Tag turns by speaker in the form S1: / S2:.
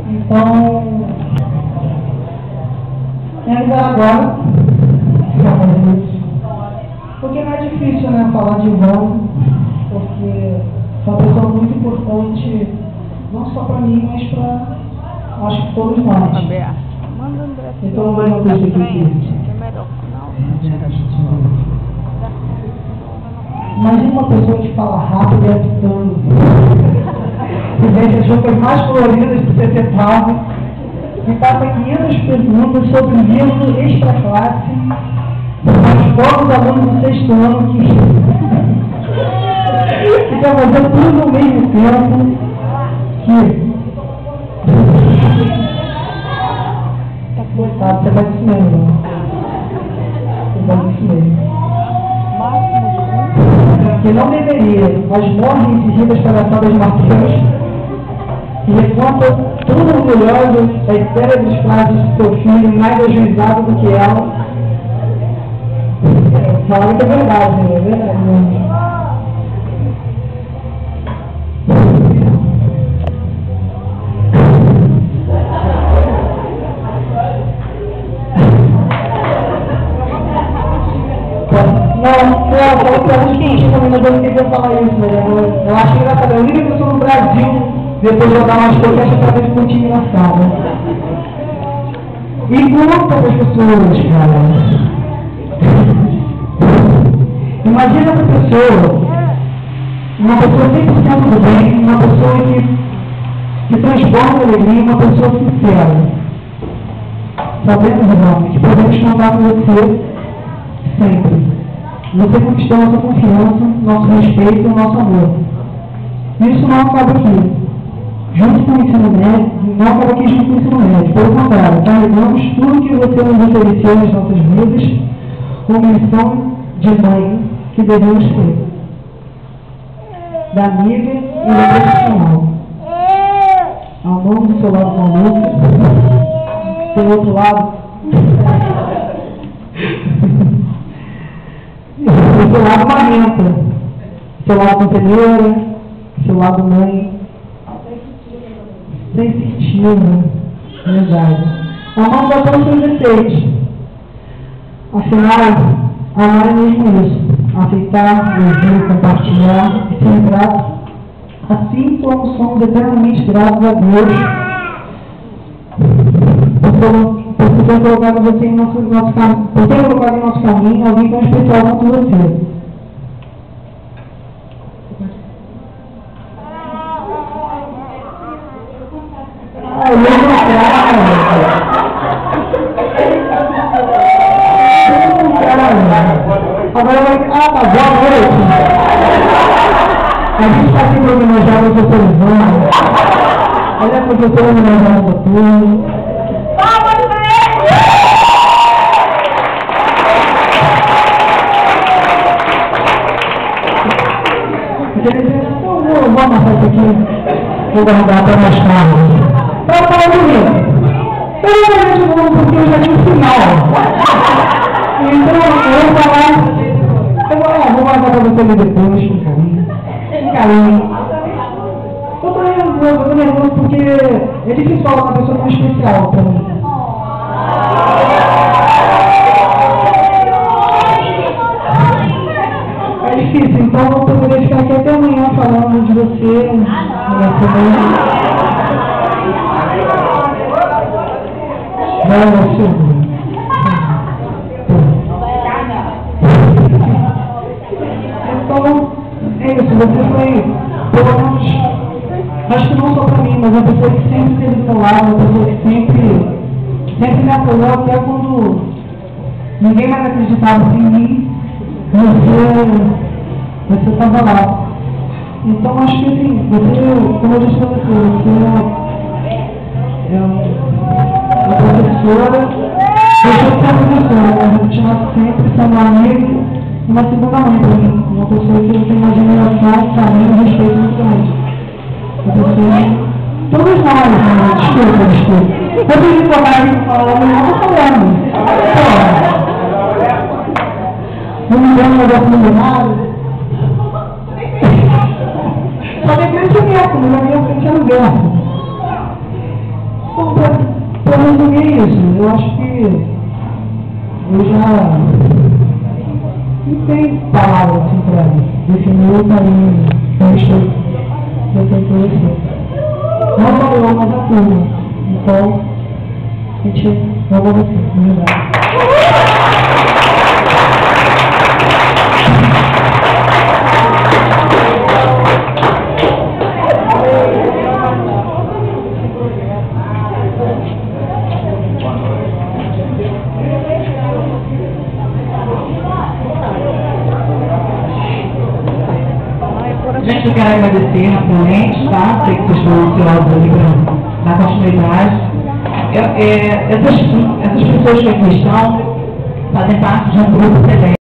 S1: Então, ainda agora, porque não é difícil, né, falar de Ivan, porque é uma pessoa muito importante, não só para mim, mas para, acho que todos nós. Então, vai uma coisa aqui. Imagina uma pessoa que fala rápido e agitando. E vê as roupas mais coloridas do CCTAV e passa 500 perguntas sobre o livro extra classe aos povos alunos do 6º ano que quer fazer tudo ao mesmo tempo que coitado, você vai isso mesmo. Você vai isso mesmo. Que não deveria, mas morre exigidas palhaçadas marqueiras e reconta tudo orgulhoso as célebres frases de seu filho, mais ajuizado do que ela. Fala que é verdade, né? É verdade. Não, falou pra gente também, mas eu não queria falar isso, né? Eu acho engraçado, é a única pessoa no Brasil, depois de jogar umas coisas, através de continuação, né? E conta para as pessoas, cara. Imagina essa pessoa, uma pessoa 100% do bem, uma pessoa que transforma a alegria, uma pessoa sincera. Sabendo, irmão, que podemos contar com você sempre. Você conquistou nossa confiança, nosso respeito e nosso amor. Isso não acaba aqui. Junto com o ensino médio, não acaba aqui junto com o ensino médio. Pelo contrário, carregamos tudo que você nos ofereceu nas nossas vidas como missão de mãe que devemos ter. Da amiga e da profissional. Ao nome do seu lado maluco, pelo outro lado, do seu lado marrenta, seu lado conselheira, seu lado mãe, sensitiva, verdade. Amar dá todos os seus defeitos. Afinal, amar é mesmo isso. Aceitar, ouvir, compartilhar e ser grato. Assim somos eternamente gratos a Deus por ter colocado você em nosso caminho, por ter colocado em nosso caminho alguém tão especial quanto você. Eu vou mostrar. Agora vai. Tá, boa noite. A gente está aqui para homenagear a professora Ivana. Ela é a professora homenageada da turma. Eu vou amassar isso aqui, vou guardar para mais tarde. Para falar bonito. Eu não vou porque eu já tinha um final. Então, eu vou falar. Vou guardar para você depois, com carinho. Com carinho. Eu tô nervoso porque é difícil falar uma pessoa tão especial para mim. É difícil, então eu poderia ficar aqui até amanhã falando de você. Então, é isso, você foi, pelo menos, acho que não só para mim, mas uma pessoa que sempre esteve do meu lado, uma pessoa que sempre me apoiou, até quando ninguém mais acreditava em mim, você estava lá. Então, acho que assim, você, como eu disse para você é uma professora, deixou de ser professora, mas eu continuar sempre sendo uma amiga e uma segunda mãe para mim. Uma pessoa que tem uma admiração, carinho e respeito muito grande. Uma pessoa. Todos nós, né? Desculpa. Eu tenho que tocar aqui para falar, mas não estou falando. Não me deu um negócio no nada. só tem crescimento, mas na minha frente era o verbo. Então, para resumir isso, eu acho que eu já não tenho palavras assim para definir o caminho que eu estou tentando assim. Não só eu, mas a turma. Então, a gente não vai assim, na verdade. Gente, eu quero agradecer rapidamente, tá? Sei que vocês estão ansiosos ali para dar continuidade. Essas pessoas que aqui estão fazem parte de um grupo